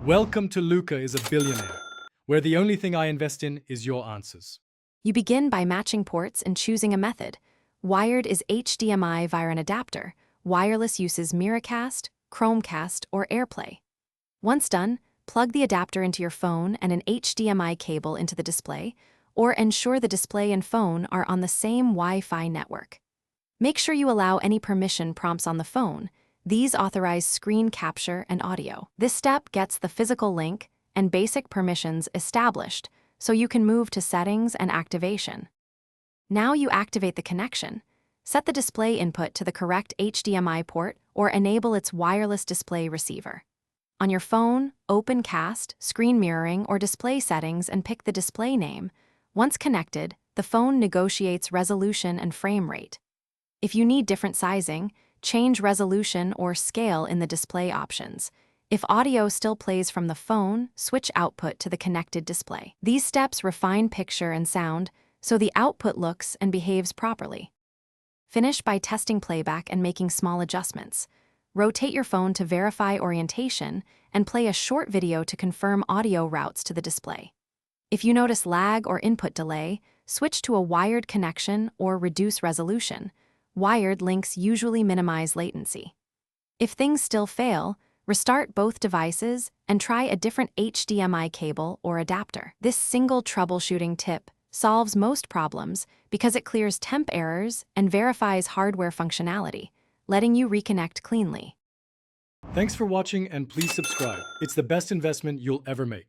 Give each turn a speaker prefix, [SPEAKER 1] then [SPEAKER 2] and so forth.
[SPEAKER 1] Welcome to Luca is a Billionaire, where the only thing I invest in is your answers.
[SPEAKER 2] You begin by matching ports and choosing a method. Wired is HDMI via an adapter. Wireless uses Miracast, Chromecast, or AirPlay. Once done, plug the adapter into your phone and an HDMI cable into the display, or ensure the display and phone are on the same Wi-Fi network. Make sure you allow any permission prompts on the phone. These authorize screen capture and audio. This step gets the physical link and basic permissions established, so you can move to settings and activation. Now you activate the connection. Set the display input to the correct HDMI port or enable its wireless display receiver. On your phone, open Cast, Screen Mirroring, or Display Settings and pick the display name. Once connected, the phone negotiates resolution and frame rate. If you need different sizing, change resolution or scale in the display options. If audio still plays from the phone, switch output to the connected display. These steps refine picture and sound so the output looks and behaves properly. Finish by testing playback and making small adjustments. Rotate your phone to verify orientation and play a short video to confirm audio routes to the display. If you notice lag or input delay, switch to a wired connection or reduce resolution. Wired links usually minimize latency. If things still fail, restart both devices and try a different HDMI cable or adapter. This single troubleshooting tip solves most problems because it clears temp errors and verifies hardware functionality, letting you reconnect cleanly.
[SPEAKER 1] Thanks for watching and please subscribe. It's the best investment you'll ever make.